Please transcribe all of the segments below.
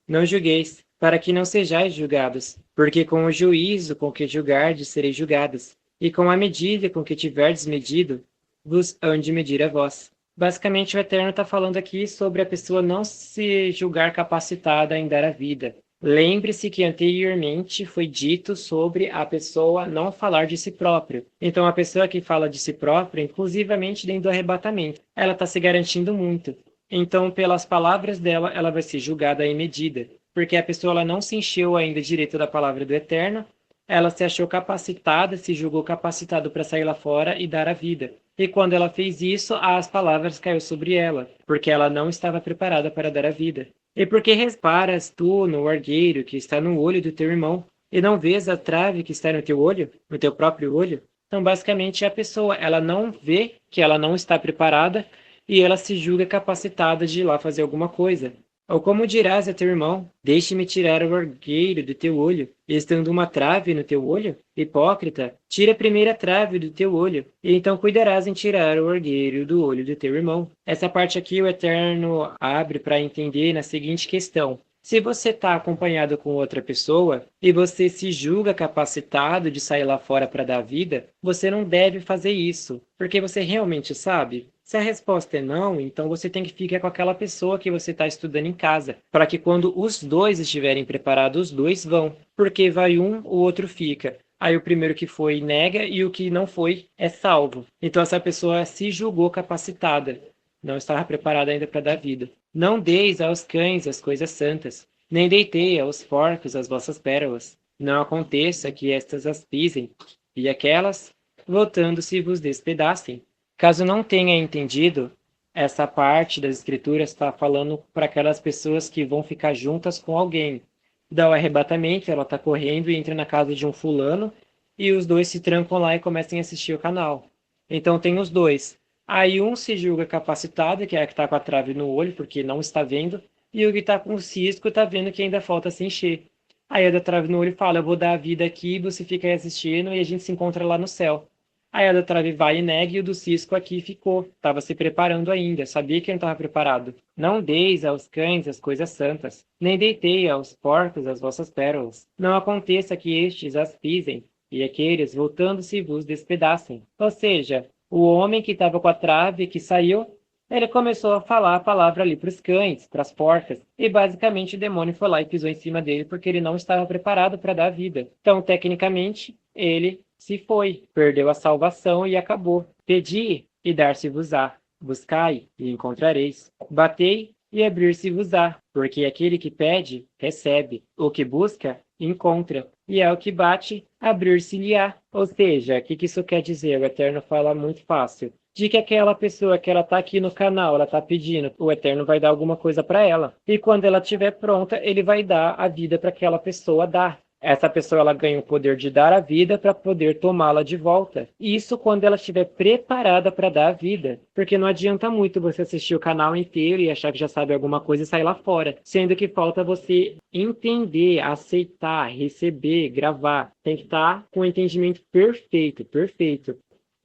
Não julgueis, para que não sejais julgados, porque com o juízo com que julgardes sereis julgados, e com a medida com que tiverdes medido, vos hão de medir a vós. Basicamente, o Eterno está falando aqui sobre a pessoa não se julgar capacitada em dar a vida. Lembre-se que anteriormente foi dito sobre a pessoa não falar de si próprio. Então, a pessoa que fala de si própria, inclusivamente dentro do arrebatamento, ela está se garantindo muito. Então, pelas palavras dela, ela vai ser julgada em medida, porque a pessoa ela não se encheu ainda direito da palavra do Eterno, ela se achou capacitada, se julgou capacitado para sair lá fora e dar a vida. E quando ela fez isso, as palavras caiu sobre ela, porque ela não estava preparada para dar a vida. E porque reparas tu no argueiro que está no olho do teu irmão, e não vês a trave que está no teu olho, no teu próprio olho? Então, basicamente, a pessoa, ela não vê que ela não está preparada e ela se julga capacitada de ir lá fazer alguma coisa. Ou como dirás a teu irmão, deixe-me tirar o argueiro do teu olho, estando uma trave no teu olho? Hipócrita, tira a primeira trave do teu olho, e então cuidarás em tirar o argueiro do olho do teu irmão. Essa parte aqui o Eterno abre para entender na seguinte questão. Se você está acompanhado com outra pessoa e você se julga capacitado de sair lá fora para dar vida, você não deve fazer isso, porque você realmente sabe. Se a resposta é não, então você tem que ficar com aquela pessoa que você está estudando em casa, para que quando os dois estiverem preparados, os dois vão, porque vai um, o outro fica. Aí o primeiro que foi nega e o que não foi é salvo. Então essa pessoa se julgou capacitada, não estava preparada ainda para dar vida. Não deis aos cães as coisas santas, nem deitei aos porcos as vossas pérolas. Não aconteça que estas as pisem, e aquelas, voltando-se, vos despedacem. Caso não tenha entendido, essa parte das escrituras está falando para aquelas pessoas que vão ficar juntas com alguém. Dá o arrebatamento, ela está correndo e entra na casa de um fulano, e os dois se trancam lá e começam a assistir o canal. Então tem os dois. Aí um se julga capacitado, que é a que está com a trave no olho, porque não está vendo, e o que está com o cisco está vendo que ainda falta se encher. Aí a da trave no olho fala, eu vou dar a vida aqui, você fica aí assistindo e a gente se encontra lá no céu. Aí a da trave vai e nega e o do cisco aqui ficou. Estava se preparando ainda, sabia que não estava preparado. Não deis aos cães as coisas santas, nem deitei aos porcos as vossas pérolas. Não aconteça que estes as pisem, e aqueles, voltando-se, vos despedacem. Ou seja, o homem que estava com a trave, que saiu, ele começou a falar a palavra ali para os cães, para as porcas, e basicamente o demônio foi lá e pisou em cima dele porque ele não estava preparado para dar a vida. Então, tecnicamente, ele se foi, perdeu a salvação e acabou. Pedi e dar-se-vos-á. Buscai e encontrareis. Batei e abrir-se-vos-á. Porque aquele que pede, recebe. O que busca, encontra. E é o que bate, abrir-se-lhe-á. Ou seja, o que isso quer dizer? O Eterno fala muito fácil. De que aquela pessoa que ela está aqui no canal, ela está pedindo, o Eterno vai dar alguma coisa para ela. E quando ela estiver pronta, ele vai dar a vida para aquela pessoa dar. Essa pessoa ela ganha o poder de dar a vida para poder tomá-la de volta. Isso quando ela estiver preparada para dar a vida. Porque não adianta muito você assistir o canal inteiro e achar que já sabe alguma coisa e sair lá fora. Sendo que falta você entender, aceitar, receber, gravar. Tem que estar com o entendimento perfeito, perfeito.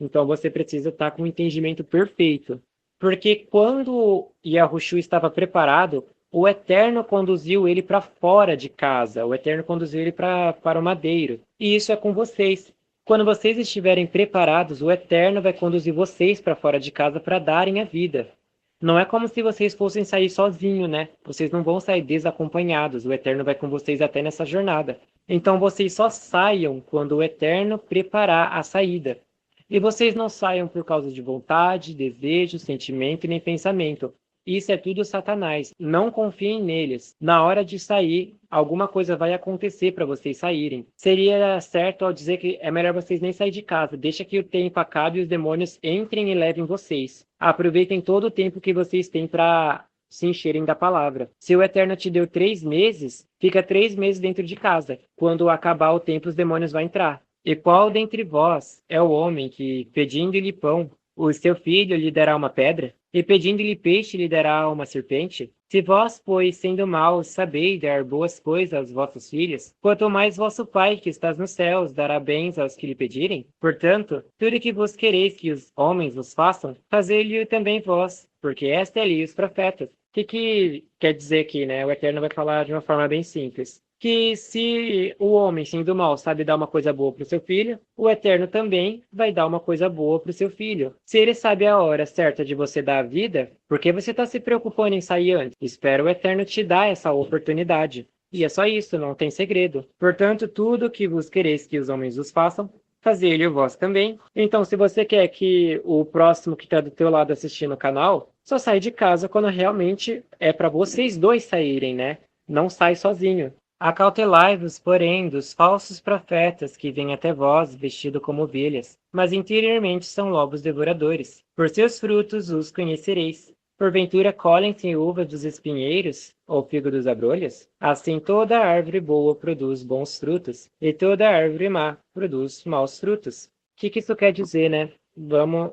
Então você precisa estar com o entendimento perfeito. Porque quando Yahushu estava preparado, o Eterno conduziu ele para fora de casa. O Eterno conduziu ele para o madeiro. E isso é com vocês. Quando vocês estiverem preparados, o Eterno vai conduzir vocês para fora de casa para darem a vida. Não é como se vocês fossem sair sozinhos, né? Vocês não vão sair desacompanhados. O Eterno vai com vocês até nessa jornada. Então vocês só saiam quando o Eterno preparar a saída. E vocês não saiam por causa de vontade, desejo, sentimento e nem pensamento. Isso é tudo Satanás. Não confiem neles. Na hora de sair, alguma coisa vai acontecer para vocês saírem. Seria certo ao dizer que é melhor vocês nem sair de casa. Deixa que o tempo acabe e os demônios entrem e levem vocês. Aproveitem todo o tempo que vocês têm para se encherem da palavra. Se o Eterno te deu 3 meses, fica 3 meses dentro de casa. Quando acabar o tempo, os demônios vão entrar. E qual dentre vós é o homem que, pedindo-lhe pão, o seu filho lhe dará uma pedra? E pedindo-lhe peixe lhe dará uma serpente? Se vós, pois, sendo maus, sabeis dar boas coisas aos vossos filhos, quanto mais vosso Pai, que estás nos céus, dará bens aos que lhe pedirem? Portanto, tudo que vos quereis que os homens vos façam, fazei-lhe também vós, porque esta é a lei dos profetas. que quer dizer aqui, né? O Eterno vai falar de uma forma bem simples. Que se o homem, sendo mal, sabe dar uma coisa boa para o seu filho, o Eterno também vai dar uma coisa boa para o seu filho. Se ele sabe a hora certa de você dar a vida, por que você está se preocupando em sair antes? Espera o Eterno te dar essa oportunidade. E é só isso, não tem segredo. Portanto, tudo que vos quereis que os homens vos façam, fazei-lhe vós também. Então, se você quer que o próximo que está do teu lado assistindo o canal, só sai de casa quando realmente é para vocês dois saírem, né? Não sai sozinho. Acautelai-vos, porém, dos falsos profetas que vêm até vós vestidos como ovelhas, mas interiormente são lobos devoradores. Por seus frutos os conhecereis. Porventura colhem-se uvas dos espinheiros, ou figo dos abrolhos? Assim toda árvore boa produz bons frutos, e toda árvore má produz maus frutos. O que isso quer dizer, né?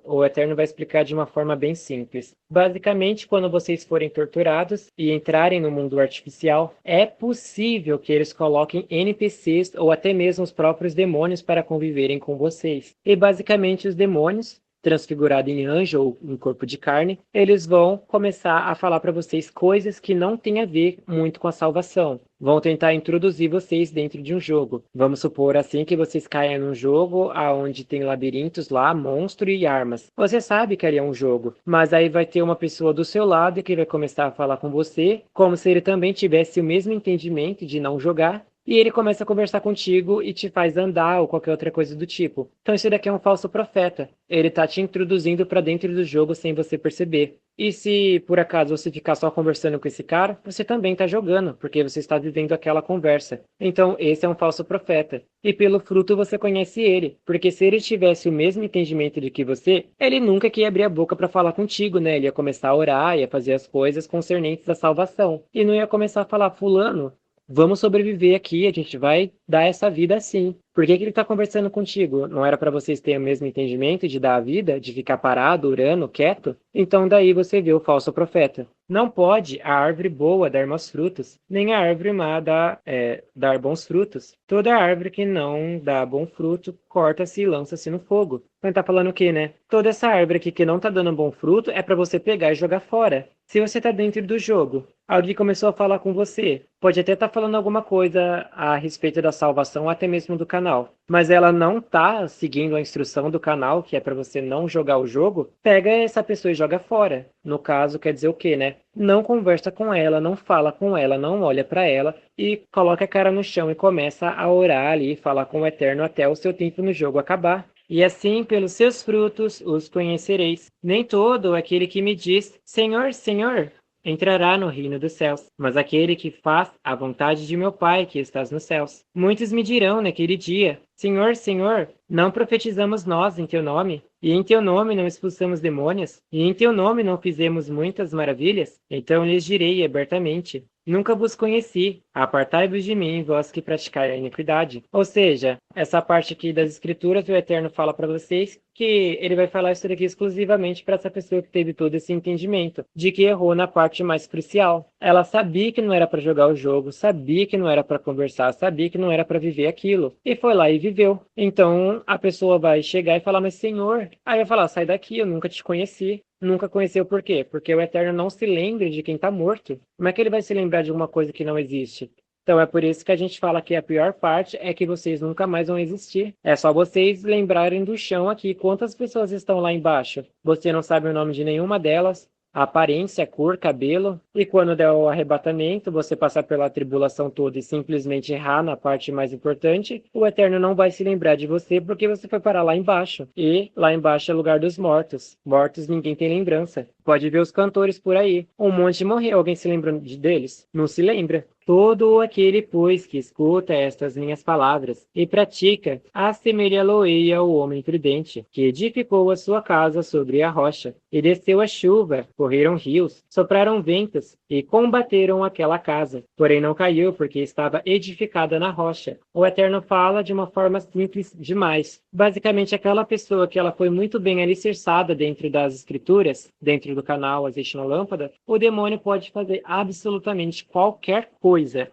O Eterno vai explicar de uma forma bem simples. Basicamente, quando vocês forem torturados e entrarem no mundo artificial, é possível que eles coloquem NPCs ou até mesmo os próprios demônios para conviverem com vocês. E basicamente os demônios, transfigurado em anjo ou em corpo de carne, eles vão começar a falar para vocês coisas que não têm a ver muito com a salvação. Vão tentar introduzir vocês dentro de um jogo. Vamos supor assim que vocês caiam num jogo onde tem labirintos lá, monstro e armas. Você sabe que ali é um jogo, mas aí vai ter uma pessoa do seu lado que vai começar a falar com você, como se ele também tivesse o mesmo entendimento de não jogar. E ele começa a conversar contigo e te faz andar ou qualquer outra coisa do tipo. Então isso daqui é um falso profeta. Ele está te introduzindo para dentro do jogo sem você perceber. E se por acaso você ficar só conversando com esse cara, você também está jogando, porque você está vivendo aquela conversa. Então esse é um falso profeta. E pelo fruto você conhece ele, porque se ele tivesse o mesmo entendimento de que você, ele nunca ia abrir a boca para falar contigo, né? Ele ia começar a orar, ia fazer as coisas concernentes à salvação. E não ia começar a falar, fulano, vamos sobreviver aqui, a gente vai dar essa vida assim. Por que ele está conversando contigo? Não era para vocês terem o mesmo entendimento de dar a vida, de ficar parado, orando, quieto? Então daí você vê o falso profeta. Não pode a árvore boa dar maus frutos, nem a árvore má dar bons frutos. Toda árvore que não dá bom fruto, corta-se e lança-se no fogo. Então tá falando o quê, né? Toda essa árvore aqui que não tá dando bom fruto é para você pegar e jogar fora. Se você tá dentro do jogo, alguém começou a falar com você, pode até estar falando alguma coisa a respeito da salvação, até mesmo do canal, mas ela não está seguindo a instrução do canal, que é para você não jogar o jogo, pega essa pessoa e joga fora. No caso, quer dizer o quê, né? Não conversa com ela, não fala com ela, não olha para ela e coloca a cara no chão e começa a orar ali, falar com o Eterno até o seu tempo no jogo acabar. E assim, pelos seus frutos os conhecereis. Nem todo aquele que me diz, Senhor, Senhor, entrará no reino dos céus, mas aquele que faz a vontade de meu Pai que estás nos céus. Muitos me dirão naquele dia, Senhor, Senhor, não profetizamos nós em teu nome? E em teu nome não expulsamos demônios? E em teu nome não fizemos muitas maravilhas? Então lhes direi abertamente, nunca vos conheci, apartai-vos de mim, vós que praticai a iniquidade. Ou seja, essa parte aqui das escrituras, o Eterno fala para vocês que ele vai falar isso daqui exclusivamente para essa pessoa que teve todo esse entendimento, de que errou na parte mais crucial. Ela sabia que não era para jogar o jogo, sabia que não era para conversar, sabia que não era para viver aquilo, e foi lá e viveu. Então a pessoa vai chegar e falar, mas Senhor, aí vai falar, sai daqui, eu nunca te conheci. Nunca conheceu por quê? Porque o Eterno não se lembra de quem está morto. Como é que ele vai se lembrar de alguma coisa que não existe? Então é por isso que a gente fala que a pior parte é que vocês nunca mais vão existir. É só vocês lembrarem do chão aqui. Quantas pessoas estão lá embaixo? Você não sabe o nome de nenhuma delas. A aparência, cor, cabelo, e quando der o arrebatamento, você passar pela tribulação toda e simplesmente errar na parte mais importante, o Eterno não vai se lembrar de você porque você foi parar lá embaixo. E lá embaixo é lugar dos mortos. Mortos ninguém tem lembrança. Pode ver os cantores por aí. Um monte morreu, alguém se lembra deles? Não se lembra. Todo aquele, pois, que escuta estas minhas palavras e pratica, assemelhá-lo-ei ao homem prudente, que edificou a sua casa sobre a rocha, e desceu a chuva, correram rios, sopraram ventos, e combateram aquela casa. Porém não caiu, porque estava edificada na rocha. O Eterno fala de uma forma simples demais. Basicamente, aquela pessoa que ela foi muito bem alicerçada dentro das escrituras, dentro do canal Azeite na Lâmpada, o demônio pode fazer absolutamente qualquer coisa,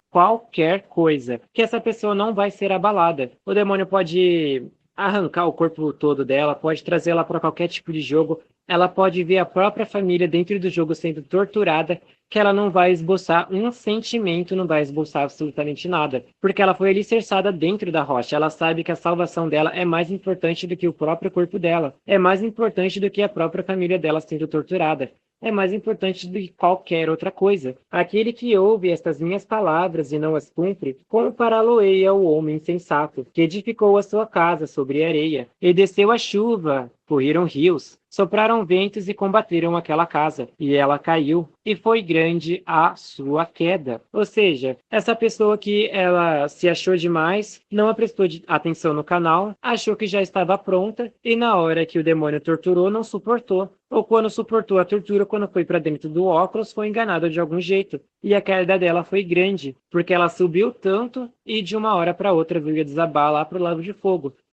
que essa pessoa não vai ser abalada. O demônio pode arrancar o corpo todo dela, pode trazê-la para qualquer tipo de jogo, ela pode ver a própria família dentro do jogo sendo torturada que ela não vai esboçar um sentimento, não vai esboçar absolutamente nada, porque ela foi alicerçada dentro da rocha. Ela sabe que a salvação dela é mais importante do que o próprio corpo dela, é mais importante do que a própria família dela sendo torturada. É mais importante do que qualquer outra coisa. Aquele que ouve estas minhas palavras e não as cumpre, compará-lo-ei ao homem insensato, que edificou a sua casa sobre areia, e desceu a chuva, correram rios, sopraram ventos e combateram aquela casa, e ela caiu, e foi grande a sua queda. Ou seja, essa pessoa que ela se achou demais, não prestou atenção no canal, achou que já estava pronta, e na hora que o demônio torturou, não suportou. Ou quando suportou a tortura, quando foi para dentro do óculos, foi enganado de algum jeito. E a queda dela foi grande, porque ela subiu tanto e de uma hora para outra veio desabar lá para o lago de fogo.